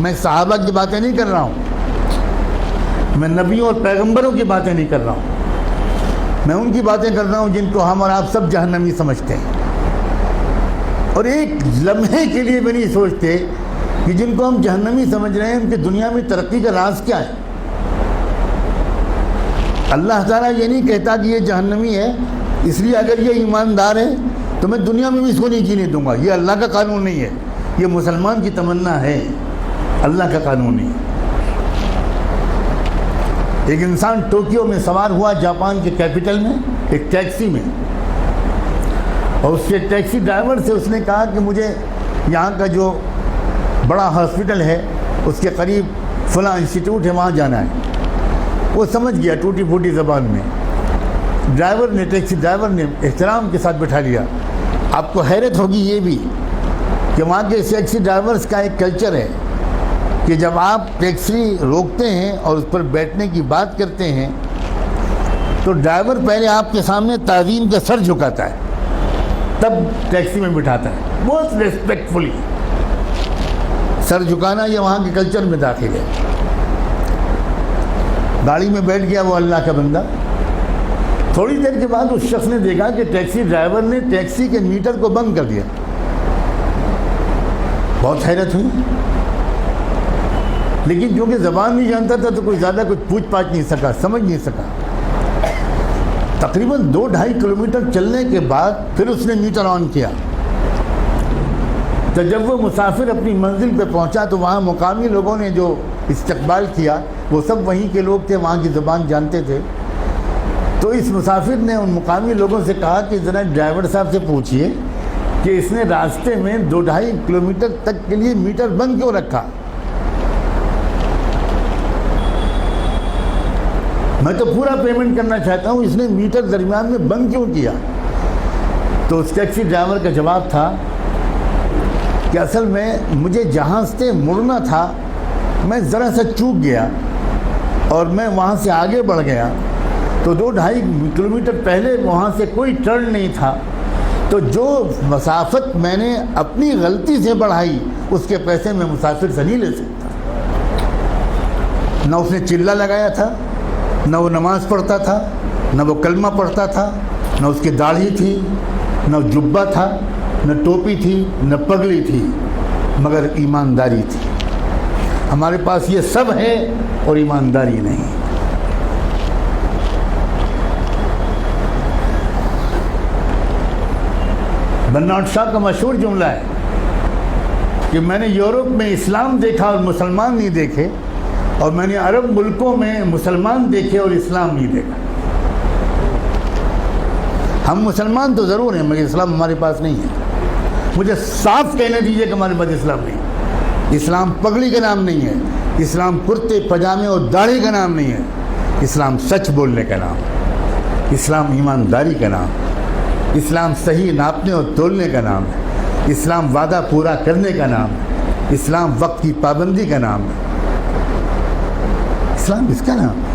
میں صحابہ کی باتیں نہیں کر رہا ہوں، میں نبیوں اور پیغمبروں کی باتیں نہیں کر رہا ہوں، میں ان کی باتیں کر رہا ہوں جن کو ہم اور آپ سب جہنمی سمجھتے ہیں، اور ایک لمحے کے لیے بھی نہیں سوچتے کہ جن کو ہم جہنمی سمجھ رہے ہیں ان کی دنیا میں ترقی کا راز کیا ہے۔ اللہ تعالیٰ یہ نہیں کہتا کہ یہ جہنمی ہے اس لیے اگر یہ ایماندار ہے تو میں دنیا میں بھی اس کو نہیں جینے دوں گا، یہ اللہ کا قانون نہیں ہے، یہ مسلمان کی تمنا ہے، اللہ کا قانون نہیں ہے۔ ایک انسان ٹوکیو میں سوار ہوا جاپان کے کیپٹل میں ایک ٹیکسی میں، اور اس کے ٹیکسی ڈرائیور سے اس نے کہا کہ مجھے یہاں کا جو بڑا ہاسپٹل ہے اس کے قریب فلاں انسٹیٹیوٹ ہے وہاں جانا ہے۔ وہ سمجھ گیا ٹوٹی پھوٹی زبان میں، ٹیکسی ڈرائیور نے احترام کے ساتھ بٹھا لیا۔ آپ کو حیرت ہوگی یہ بھی کہ وہاں کے ٹیکسی ڈرائیورز کا ایک کلچر ہے کہ جب آپ ٹیکسی روکتے ہیں اور اس پر بیٹھنے کی بات کرتے ہیں تو ڈرائیور پہلے آپ کے سامنے تعظیم کا سر جھکاتا ہے، تب ٹیکسی میں بٹھاتا ہے، بہت ریسپیکٹفلی۔ سر جھکانا یہ وہاں کے کلچر میں داخل ہے۔ گاڑی میں بیٹھ گیا وہ اللہ کا بندہ، تھوڑی دیر کے بعد اس شخص نے دیکھا کہ ٹیکسی ڈرائیور نے ٹیکسی کے میٹر کو بند کر دیا۔ بہت حیرت ہوئی، لیکن کیونکہ زبان نہیں جانتا تھا تو کوئی زیادہ کچھ پوچھ پاچھ نہیں سکا، سمجھ نہیں سکا۔ تقریباً 2-2.5 کلومیٹر چلنے کے بعد پھر اس نے میٹر آن کیا، تو جب وہ مسافر اپنی منزل پہ پہنچا تو وہاں مقامی لوگوں نے جو استقبال کیا وہ سب وہیں کے لوگ تھے، وہاں کی زبان جانتے تھے۔ تو اس مسافر نے ان مقامی لوگوں سے کہا کہ ذرا ڈرائیور صاحب سے پوچھئے کہ اس نے راستے میں 2-2.5 کلومیٹر تک کے لیے میٹر بند کیوں رکھا؟ میں تو پورا پیمنٹ کرنا چاہتا ہوں، اس نے میٹر درمیان میں بند کیوں کیا؟ تو اس ٹیکسی ڈرائیور کا جواب تھا کہ اصل میں مجھے جہاں سے مڑنا تھا میں ذرا سا چوک گیا اور میں وہاں سے آگے بڑھ گیا، تو 2-2.5 کلومیٹر پہلے وہاں سے کوئی ٹرن نہیں تھا، تو جو مسافت میں نے اپنی غلطی سے بڑھائی اس کے پیسے میں مسافر سے نہیں لے سکتا۔ نہ اس نے چلہ لگایا تھا، نہ وہ نماز پڑھتا تھا، نہ وہ کلمہ پڑھتا تھا، نہ اس کی داڑھی تھی، نہ جبہ تھا، نہ ٹوپی تھی، نہ پگڑی تھی، مگر ایمانداری تھی۔ ہمارے پاس یہ سب ہے اور ایمانداری نہیں۔ برنارڈ شاہ کا مشہور جملہ ہے کہ میں نے یورپ میں اسلام دیکھا اور مسلمان نہیں دیکھے، اور میں نے عرب ملکوں میں مسلمان دیکھے اور اسلام نہیں دیکھا۔ ہم مسلمان تو ضرور ہیں مگر اسلام ہمارے پاس نہیں ہے۔ مجھے صاف کہنے دیجئے کہ ہمارے پاس اسلام نہیں ہے۔ اسلام پگڑی کا نام نہیں ہے، اسلام کرتے پجامے اور داڑھی کا نام نہیں ہے، اسلام سچ بولنے کا نام، اسلام ایمانداری کا نام، اسلام صحیح ناپنے اور تولنے کا نام ہے، اسلام وعدہ پورا کرنے کا نام ہے، اسلام وقت کی پابندی کا نام ہے، اسلام اس کا نام ہے۔